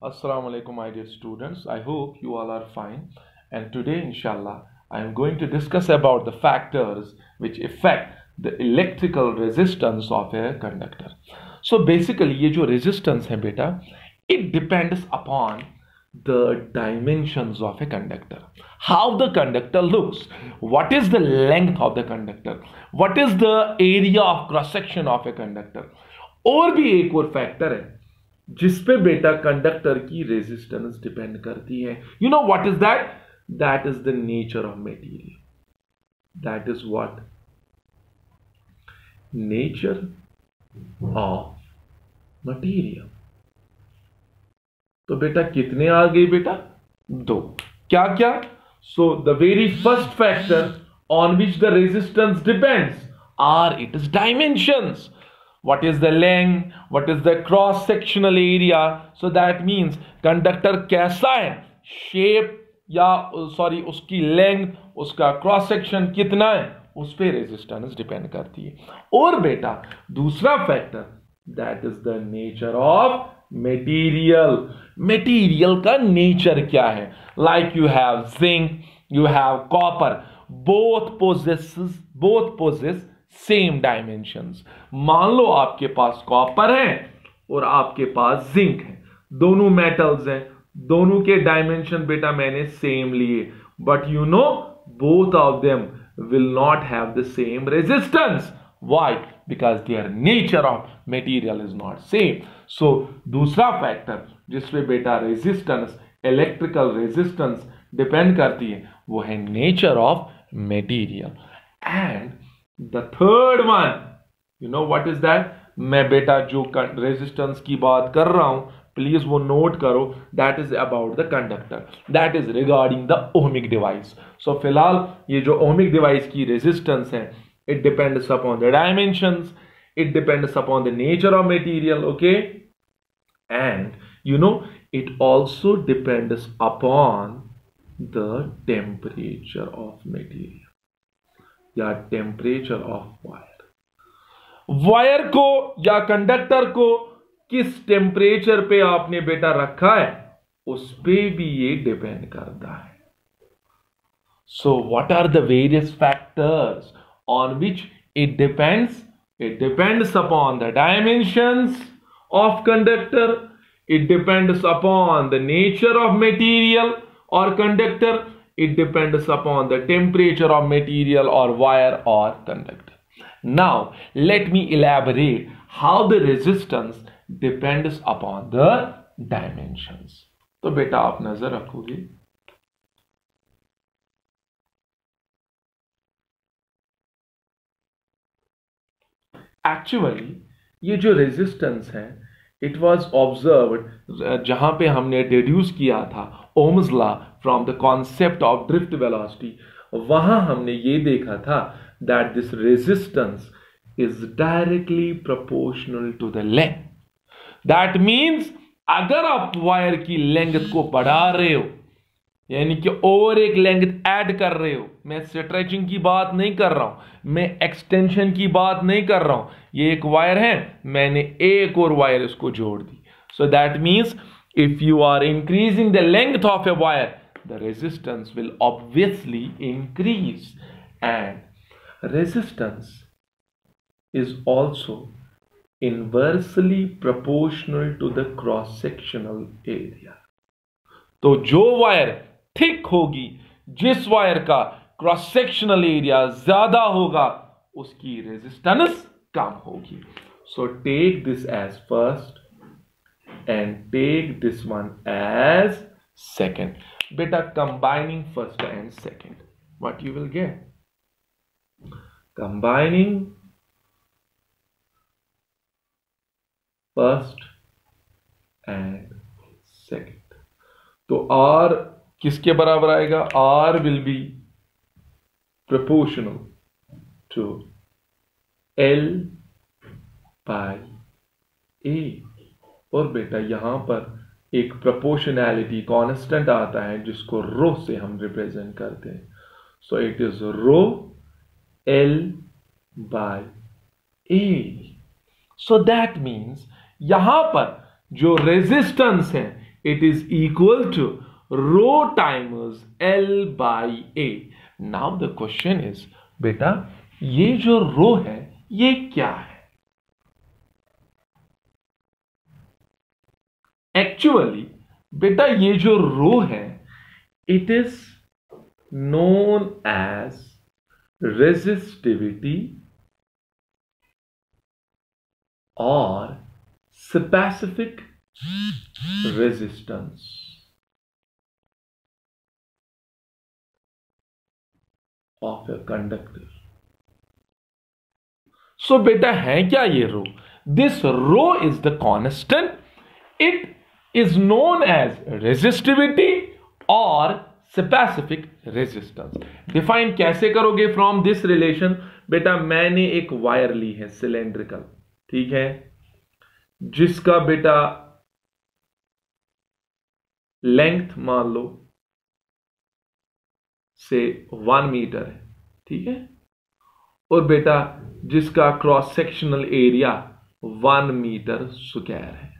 Assalamu alaikum, my dear students. I hope you all are fine. And today, inshallah, I am going to discuss about the factors which affect the electrical resistance of a conductor. So basically, ये जो resistance है बेटा, it depends upon the dimensions of a conductor. How the conductor looks, what is the length of the conductor, what is the area of cross section of a conductor. और भी एक और factor है जिसपे बेटा conductor की resistance depend करती है. You know what is that? That is the nature of material. That is what nature of material. तो बेटा कितने आ गए बेटा? दो. क्या क्या? So the very first factor on which the resistance depends are its dimensions. What is the length? What is the cross sectional area? So that means conductor कैसा है, शेप या सॉरी उसकी लेंथ, उसका क्रॉस सेक्शन कितना है, उस पर resistance depend करती है. और बेटा दूसरा factor that is the nature of material. Material का नेचर क्या है? Like you have zinc, you have copper, both possess same dimensions. मान लो आपके पास कॉपर है और आपके पास जिंक है, दोनों मेटल्स हैं, दोनों के डायमेंशन बेटा मैंने सेम लिए, but you know both of them will not have the same resistance. Why? Because their nature of material is not same. So दूसरा फैक्टर जिसपे बेटा रेजिस्टेंस, इलेक्ट्रिकल रेजिस्टेंस डिपेंड करती है, वो है nature of material. And the third one, you know what is that? मैं बेटा जो रेजिस्टेंस की बात कर रहा हूं, प्लीज वो नोट करो. That is about the conductor, that is regarding the ohmic device. So फिलहाल ये जो ओमिक डिवाइस की रेजिस्टेंस है, it depends upon the dimensions, it depends upon the nature of material. Okay, and you know it also depends upon the temperature of material या temperature of wire. Wire को या conductor को किस temperature पे आपने बेटा रखा है, उस पे भी ये डिपेंड करता है. So what are the various factors on which it depends? It depends upon the dimensions of conductor, it depends upon the nature of material और conductor, it depends upon the temperature of material or wire or conductor. Now let me elaborate how the resistance depends upon the dimensions. तो बेटा आप नजर रखोगे, actually ये जो resistance है, it was observed जहां पे हमने डिड्यूस किया था Ohm's law from the concept of drift velocity. वहां हमने ये देखा था that this resistance is directly proportional to the length. That means अगर आप वायर की लेंथ को बढ़ा रहे हो, यानी कि और एक लेंथ ऐड कर रहे हो, मैं स्ट्रेचिंग की बात नहीं कर रहा हूं, मैं एक्सटेंशन की बात नहीं कर रहा हूं. ये एक वायर है, मैंने एक और वायर इसको जोड़ दी. So that means if you are increasing the length of a wire, the resistance will obviously increase. And resistance is also inversely proportional to the cross sectional area. तो जो वायर थिक होगी, जिस wire का cross sectional area ज्यादा होगा, उसकी resistance कम होगी. So take this as first and take this one as second. बेटा combining first and second, what you will get? Combining first and second. तो आर किसके बराबर आएगा? R will be proportional to L by A. और बेटा यहां पर एक प्रोपोर्शनैलिटी कांस्टेंट आता है जिसको रो से हम रिप्रेजेंट करते हैं. So it is rho L by A. So that means यहां पर जो रेजिस्टेंस है it is equal to rho times L by A. Now the question is, बेटा ये जो रो है ये क्या है? Actually बेटा ये जो रो है it is known as resistivity or specific resistance. Of a conductor. So बेटा है क्या ये रो? This rho is the constant. It is known as resistivity or specific resistance. Define कैसे करोगे from this relation? बेटा मैंने एक वायर ली है सिलेंड्रिकल, ठीक है, जिसका बेटा लेंथ मान लो से 1 मीटर है, ठीक है, और बेटा जिसका cross sectional area 1 metre square है।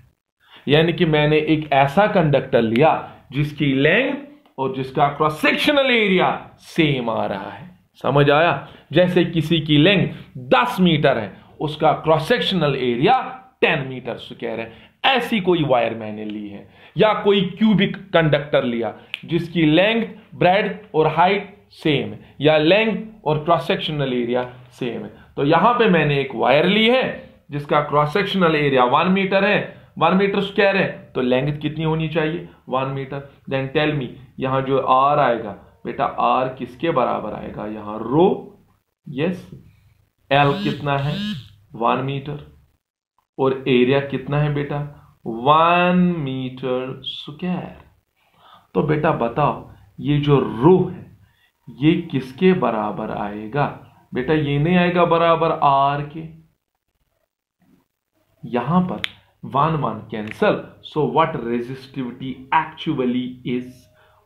यानी कि मैंने एक ऐसा कंडक्टर लिया जिसकी लेंथ और जिसका क्रॉस सेक्शनल एरिया सेम आ रहा है। समझ आया? जैसे किसी की लेंथ 10 मीटर है, उसका cross sectional area 10 metre square है। ऐसी कोई वायर मैंने ली है, या कोई क्यूबिक कंडक्टर लिया जिसकी लेंथ, ब्रेड और हाइट सेम है, या लेंथ और क्रॉस सेक्शनल एरिया सेम है। तो यहां पे मैंने एक वायर ली है जिसका क्रॉस सेक्शनल एरिया 1 मीटर है, 1 मीटर स्क्वायर है, तो लेंथ कितनी होनी चाहिए? 1 मीटर। देन टेल मी, यहां जो आर आएगा बेटा, आर किसके बराबर आएगा? यहां रो, यस। एल कितना है? 1 मीटर। और एरिया कितना है बेटा? 1 मीटर स्क्वायर। तो बेटा बताओ ये जो रो है ये किसके बराबर आएगा? बेटा ये नहीं आएगा बराबर आर के। यहां पर 1 1 cancel. So what resistivity actually is?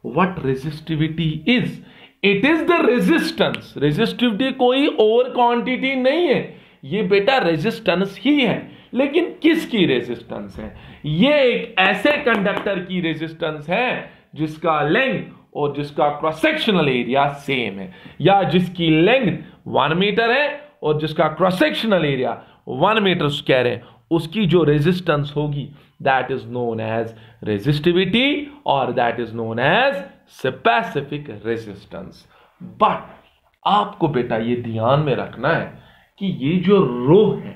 What resistivity is? It is the resistance. Resistivity कोई और क्वांटिटी नहीं है, ये बेटा रेजिस्टेंस ही है। लेकिन किसकी रेजिस्टेंस है? ये एक ऐसे कंडक्टर की रेजिस्टेंस है जिसका लेंथ और जिसका क्रॉस सेक्शनल एरिया सेम है, या जिसकी लेंथ 1 मीटर है और जिसका cross sectional area 1 metre square है। उसकी जो रेजिस्टेंस होगी that is known as resistivity और that is known as specific resistance. But आपको बेटा ये ध्यान में रखना है कि ये जो रो है,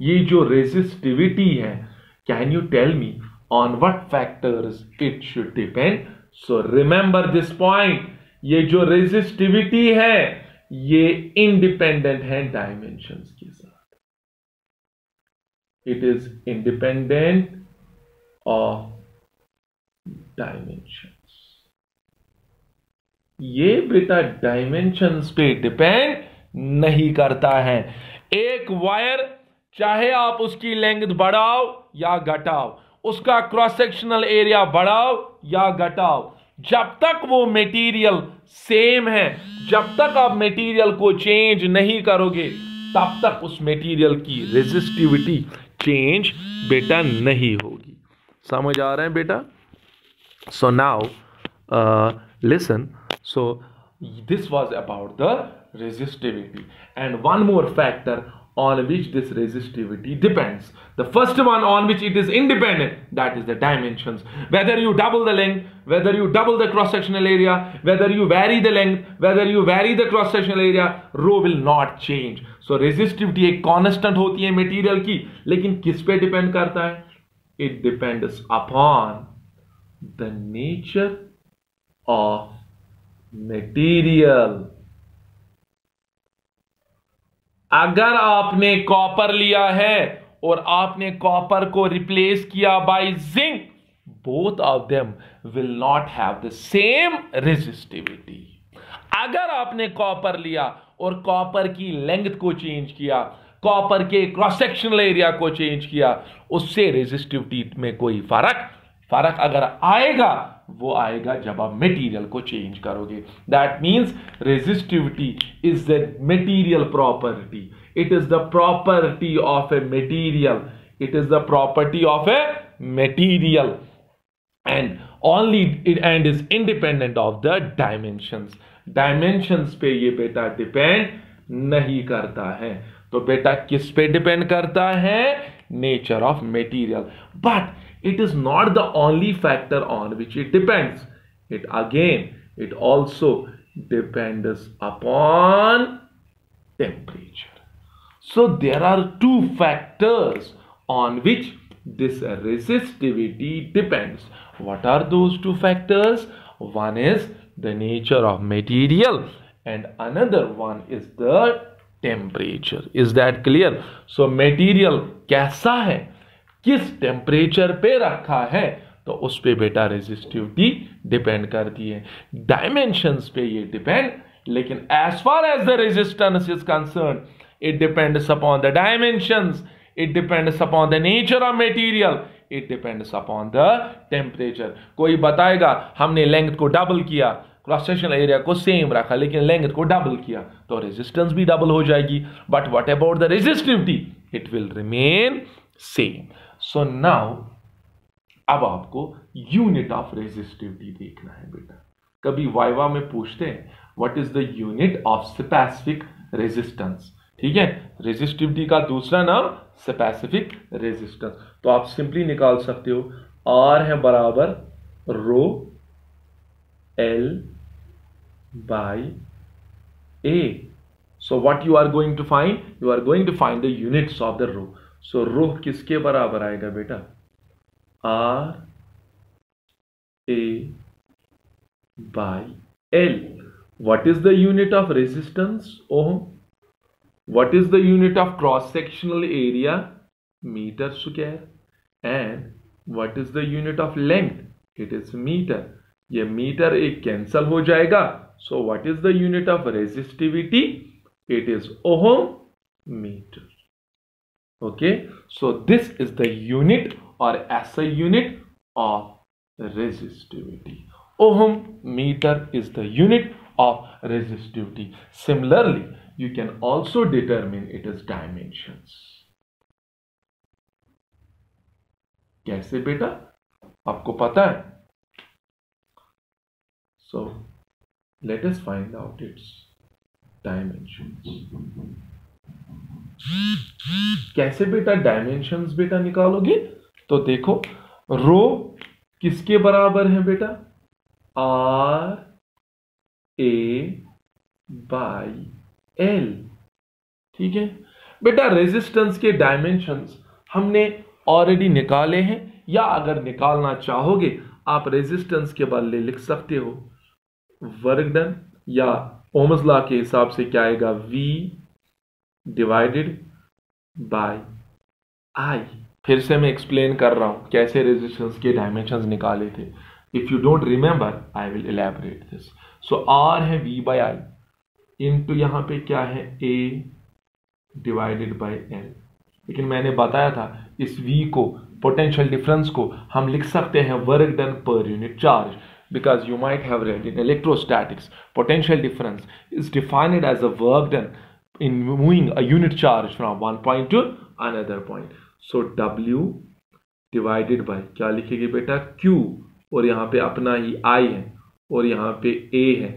ये जो रेजिस्टिविटी है, can you tell me on what factors it should depend? So remember this point, ये जो रेजिस्टिविटी है ये इंडिपेंडेंट है डायमेंशंस के साथ। It is independent of dimensions. ये बेटा डायमेंशंस पे डिपेंड नहीं करता है। एक वायर चाहे आप उसकी लेंथ बढ़ाओ या घटाओ, उसका क्रॉस सेक्शनल एरिया बढ़ाओ या घटाओ, जब तक वो मटेरियल सेम है, जब तक आप मटेरियल को चेंज नहीं करोगे, तब तक उस मटेरियल की रेजिस्टिविटी चेंज बेटा नहीं होगी। समझ आ रहा है बेटा? So now listen, so this was about the resistivity, and one more factor on which this resistivity depends. The first one on which it is independent, that is the dimensions. Whether you double the length, whether you double the cross sectional area, whether you vary the length, whether you vary the cross sectional area, rho will not change. So resistivity एक constant होती है material की, लेकिन किस पे depend करता है? It depends upon the nature of material. अगर आपने कॉपर लिया है और आपने कॉपर को रिप्लेस किया by zinc, both of them will not have the same resistivity. अगर आपने कॉपर लिया और कॉपर की लेंथ को चेंज किया, कॉपर के क्रॉस सेक्शनल एरिया को चेंज किया, उससे रेजिस्टिविटी में कोई फर्क अगर आएगा, वो आएगा जब आप मटेरियल को चेंज करोगे। That means resistivity is the material property. It is the property of a material. It is the property of a material. and is independent of the dimensions. Dimensions पे ये बेटा डिपेंड नहीं करता है. तो बेटा किस पे डिपेंड करता है? Nature of material. But it is not the only factor on which it depends. It also depends upon temperature. So there are two factors on which this resistivity depends. What are those two factors? One is the nature of material and another one is the temperature. Is that clear? So material कैसा है, किस temperature पे रखा है, तो उस पे बेटा रेजिस्टिविटी डिपेंड करती है. डायमेंशंस पे ये डिपेंड, लेकिन as far as the resistance is concern, it depends upon the dimensions, it depends upon the nature of material, it depends upon the temperature. कोई बताएगा हमने लेंथ को डबल किया, क्रॉस सेक्शनल एरिया को same रखा, लेकिन length को double किया तो रेजिस्टेंस भी डबल हो जाएगी. But what about the resistivity? It will remain same. So now अब आपको यूनिट ऑफ रेजिस्टिविटी देखना है बेटा. कभी वाइवा में पूछते हैं what is the unit of specific resistance. ठीक है, रेजिस्टिविटी का दूसरा नाम स्पेसिफिक रेजिस्टेंस. तो आप सिंपली निकाल सकते हो आर है बराबर rho L by A. So what you are going to find? You are going to find the units of the rho. So rho किसके बराबर आएगा बेटा? R A by L. What is the unit of resistance? Ohm. What is the unit of cross-sectional area? Meter square. And what is the unit of length? It is meter. ये metre एक cancel हो जाएगा. So what is the unit of resistivity? It is ohm meter. Okay. So this is the unit or SI unit of resistivity. Ohm meter is the unit of resistivity. Similarly, you can also determine its dimensions. कैसे बेटा? आपको पता है? So let us find out its dimensions. कैसे बेटा dimensions बेटा निकालोगे? तो देखो रो किसके बराबर है बेटा? R A by L. ठीक है बेटा, रेजिस्टेंस के डायमेंशंस हमने ऑलरेडी निकाले हैं, या अगर निकालना चाहोगे आप रेजिस्टेंस के बदले लिख सकते हो वर्क डन, या ओम्स लॉ के हिसाब से क्या आएगा? V divided by I. फिर से मैं एक्सप्लेन कर रहा हूं कैसे रेजिस्टेंस के डायमेंशंस निकाले थे. If you don't remember I will elaborate this. So R है V बाई आई इंटू यहां पे क्या है? A divided by L. लेकिन मैंने बताया था इस V को, पोटेंशियल डिफरेंस को हम लिख सकते हैं work done per unit charge, because you might have read in electrostatics potential difference is defined as a work done in moving a unit charge from one point to another point. So W divided by क्या लिखेंगे बेटा? Q, और यहाँ पे अपना ही I है और यहाँ पे A है,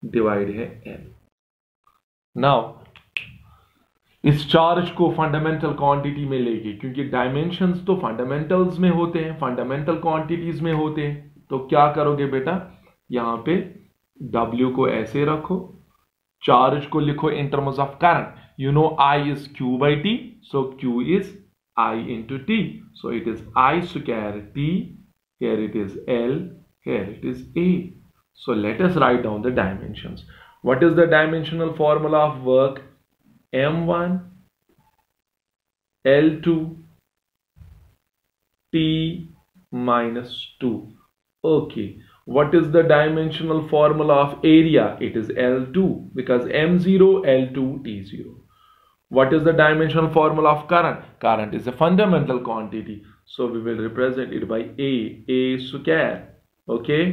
डिवाइड है L. Now इस चार्ज को फंडामेंटल क्वांटिटी में लेके, क्योंकि डायमेंशंस तो फंडामेंटल्स में होते हैं, फंडामेंटल क्वांटिटीज में होते हैं, तो क्या करोगे बेटा? यहां पे W को ऐसे रखो, चार्ज को लिखो in terms of current. You know I is Q by T, so Q is I into T, so it is I square T. Here it is L, here it is A. So let us write down the dimensions. What is the dimensional formula of work? M1 L2 T minus 2. Okay, what is the dimensional formula of area? It is L2, because M0 L2 T0. What is the dimensional formula of current? Current is a fundamental quantity, so we will represent it by A square. Okay,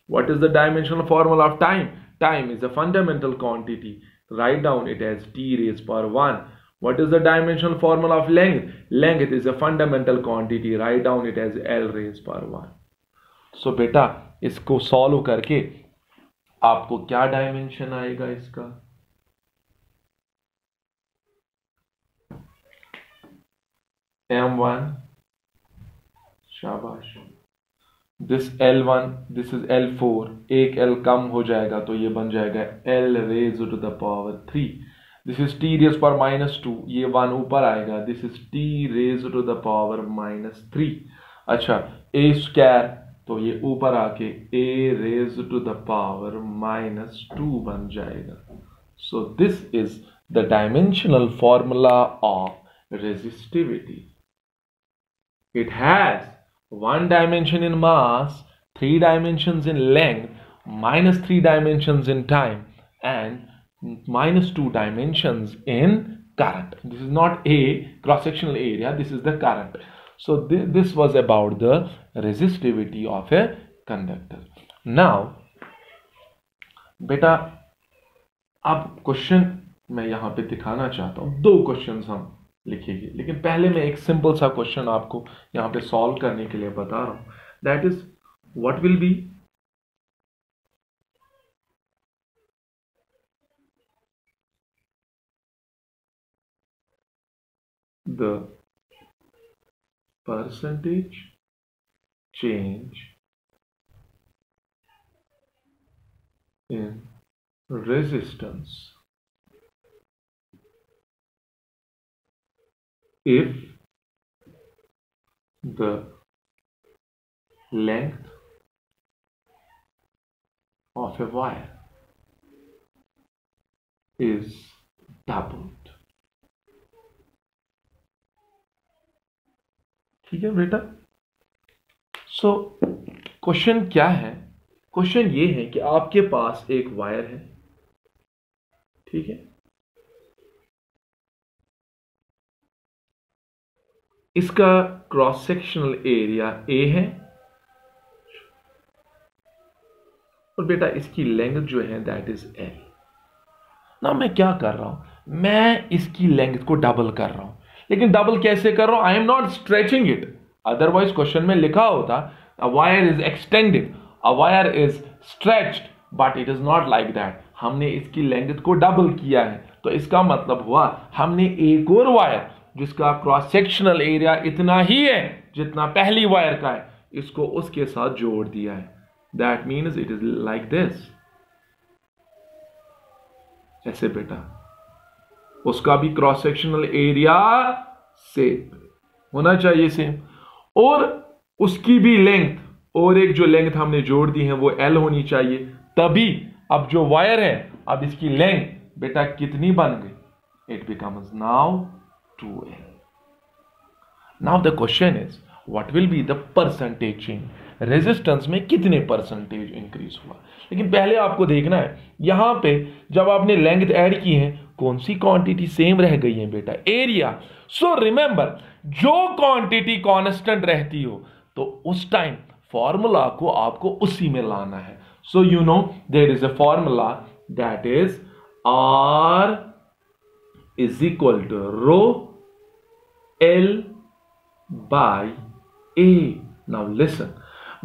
what is the dimensional formula of time? Time is a fundamental quantity, write down it as T raised power 1. What is the dimensional formula of length? Length is a fundamental quantity, write down it as L raised power 1. सो बेटा इसको solve करके आपको क्या dimension आएगा इसका? M1, शाबाश। This L1, this is L4, एक L कम हो जाएगा तो ये बन जाएगा L raise to the power 3। This is T raise पर -2, ये 1 ऊपर आएगा, this is T raise to the power -3। अच्छा, A स्क्वायर तो ये ऊपर आके A raise to the power -2 बन जाएगा। So this is the dimensional formula of resistivity. It has 1 dimension in mass, 3 dimensions in length, -3 dimensions in time, and -2 dimensions in current. This is not a cross-sectional area, this is the current. So this was about the resistivity of a conductor. Now, बेटा अब question मैं यहां पे दिखाना चाहता हूं, 2 questions हम लिखेंगे, लेकिन पहले मैं एक सिंपल सा क्वेश्चन आपको यहां पे सॉल्व करने के लिए बता रहा हूं। That is what will be the percentage change in resistance if the length of a wire is doubled. ठीक है बेटा? सो क्वेश्चन क्या है? क्वेश्चन ये है कि आपके पास एक वायर है, ठीक है, इसका क्रॉस सेक्शनल एरिया A है और बेटा इसकी लेंथ जो है दैट इज L। ना मैं क्या कर रहा हूं, मैं इसकी लेंथ को डबल कर रहा हूं, लेकिन डबल कैसे कर रहा हूं? I am not stretching it, otherwise question में लिखा होता a wire is extended, a wire is stretched, but it is not like that. हमने इसकी लेंथ को डबल किया है, तो इसका मतलब हुआ हमने एक और वायर जिसका क्रॉस सेक्शनल एरिया इतना ही है जितना पहली वायर का है, इसको उसके साथ जोड़ दिया है। That means it is like this, ऐसे बेटा। उसका भी क्रॉस सेक्शनल एरिया सेम होना चाहिए, सेम, और उसकी भी लेंथ, और एक जो लेंथ हमने जोड़ दी है वो L होनी चाहिए, तभी अब जो वायर है, अब इसकी लेंथ बेटा कितनी बन गई? It becomes now 2L. Now the question is what will be the percentage change, resistance में कितने परसेंटेज इंक्रीज हुआ। लेकिन पहले आपको देखना है यहां पे जब आपने लेंथ ऐड की है कौन सी क्वांटिटी सेम रह गई है बेटा? एरिया। सो रिमेंबर, जो क्वांटिटी कांस्टेंट रहती हो तो उस टाइम फॉर्मूला को आपको उसी में लाना है। So you know there is a formula that is R is equal to rho L by A। Now listen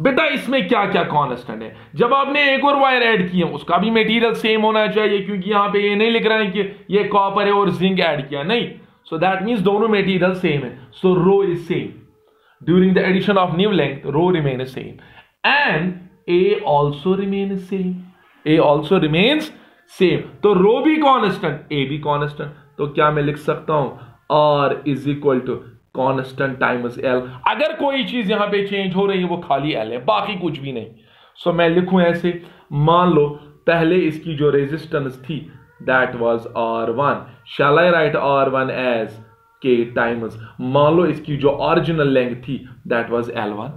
बेटा, इसमें क्या क्या कांस्टेंट है? जब आपने एक और वायर ऐड किया उसका भी मटेरियल सेम होना चाहिए, क्योंकि यहां पे ये नहीं लिख रहा है कि ये कॉपर है और जिंक ऐड किया, नहीं। सो दैट मींस दोनों मटेरियल सेम है। So rho is same during the addition of new length, rho remain same and A also remains same, A also remains same। तो रो भी कांस्टेंट, A भी constant, तो क्या मैं लिख सकता हूं R is equal to constant times L। अगर कोई चीज यहां पे चेंज हो रही है वो खाली L है, बाकी कुछ भी नहीं। सो मैं लिखूं ऐसे, मान लो पहले इसकी जो रेजिस्टेंस थी that was R1, shall I write R1 as K times, मान लो इसकी जो ओरिजिनल लेंथ थी दैट वाज L1।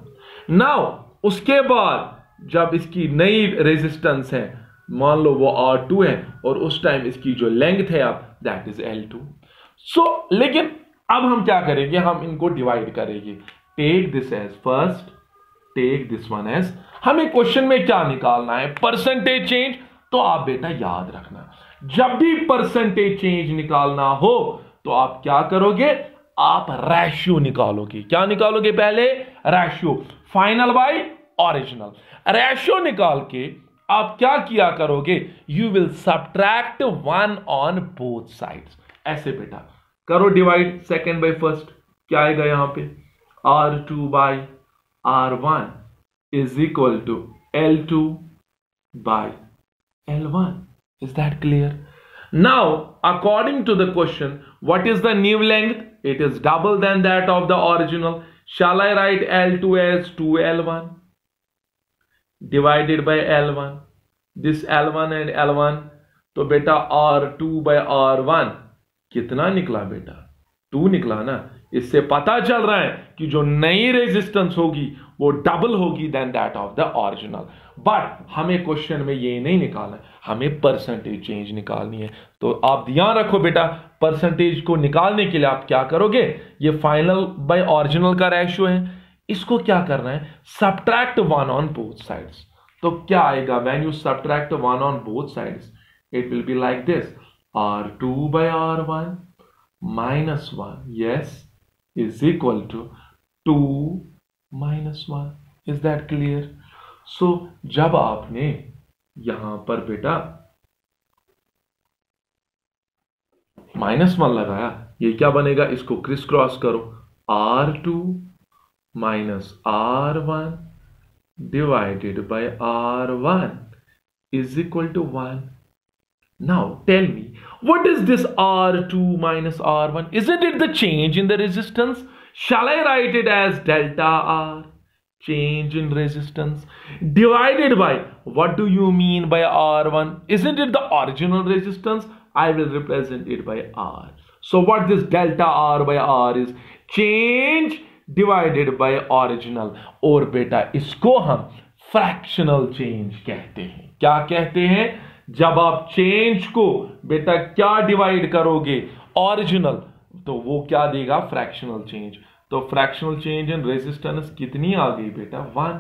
नाउ उसके बाद जब इसकी नई रेजिस्टेंस है मान लो वो R2 है और उस टाइम इसकी जो लेंथ है अब दैट इज L2। सो लेकिन अब हम क्या करेंगे, हम इनको डिवाइड करेंगे। Take this as first, take this one as, हमें क्वेश्चन में क्या निकालना है? Percentage change. तो आप बेटा याद रखना, जब भी परसेंटेज चेंज निकालना हो तो आप क्या करोगे? आप रेशियो निकालोगे। क्या निकालोगे? पहले ratio, final by original. Ratio निकाल के आप क्या किया करोगे, you will subtract 1 on both sides. ऐसे बेटा करो डिवाइड सेकेंड बाय फर्स्ट, क्या आएगा यहां पे, R2 by R1 is equal to L2 by L1। Is that clear? Now, according to the question, what is the new length? It is double than that of the original. Shall I write L2 as 2L1 divided by L1? This L1 and L1, तो बेटा R2 by R1 कितना निकला बेटा, 2 निकला ना। इससे पता चल रहा है कि जो नई रेजिस्टेंस होगी वो डबल होगी then that of the original. But हमें क्वेश्चन में ये नहीं निकालना है, हमें परसेंटेज चेंज निकालनी है। तो आप ध्यान रखो बेटा, परसेंटेज को निकालने के लिए आप क्या करोगे, ये फाइनल बाय ओरिजिनल का रेशियो है, इसको क्या करना है, सब्ट्रैक्ट 1 ऑन बोथ साइड्स। तो क्या आएगा, when you subtract 1 on both sides it will be like this, R2 by R1 minus 1, yes, is equal to 2 minus 1. Is that clear? So जब आपने यहां पर बेटा -1 लगाया, ये क्या बनेगा, इसको क्रिस क्रॉस करो, R2 minus R1 divided by R1 is equal to 1. Now tell me, what is this R2 minus R1? Isn't it the change in the resistance? Shall I write it as delta R, change in resistance, divided by, what do you mean by R1? Isn't it the original resistance? I will represent it by R. So what this delta R by R is, change divided by original। और बेटा इसको हम fractional change कहते हैं। क्या कहते हैं, जब आप चेंज को बेटा क्या डिवाइड करोगे, ओरिजिनल, तो वो क्या देगा, फ्रैक्शनल चेंज। तो फ्रैक्शनल चेंज इन रेजिस्टेंस कितनी आ गई बेटा, 1।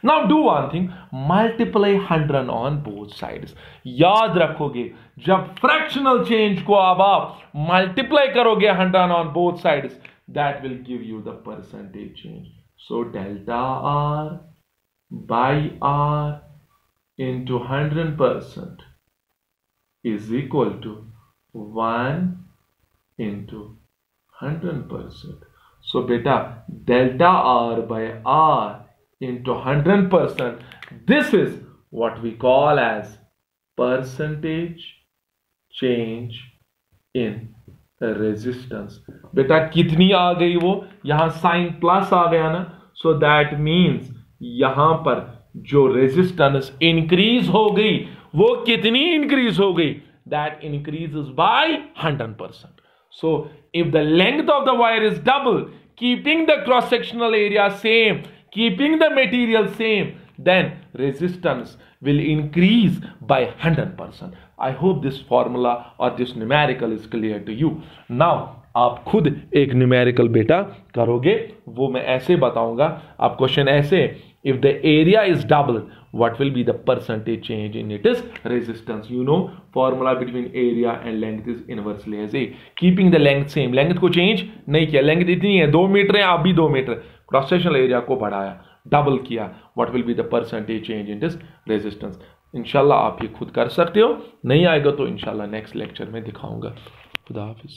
Now do one thing, multiply 100 on both sides. याद रखोगे जब फ्रैक्शनल चेंज को अब आप मल्टीप्लाई करोगे 100 on both sides, that will give you the percentage change. So delta R by R into 100% is equal to 1 into 100%. So beta, delta R by R into 100%, this is what we call as percentage change in resistance। बेटा कितनी आ गई वो, यहां sign plus आ गया ना, so that means यहां पर जो रेजिस्टेंस इंक्रीज हो गई वो कितनी इंक्रीज हो गई, that increases by 100%। So if the length of the wire is double, keeping the cross sectional area same, keeping the material same, then resistance will increase by 100%. I hope this formula or this numerical is clear to you. Now आप खुद एक numerical बेटा करोगे, वो मैं ऐसे बताऊंगा। आप क्वेश्चन ऐसे, if the area is double, what will be the percentage change in its resistance? You know formula between area and length is inversely as A. Keeping the length same, length को change नहीं किया, length इतनी है 2 metre है, आप भी 2 metre, cross sectional area को बढ़ाया, डबल किया, what will be the percentage change in this resistance? इंशाल्लाह आप ये खुद कर सकते हो, नहीं आएगा तो इंशाल्लाह नेक्स्ट लेक्चर में दिखाऊंगा। खुदा हाफिज।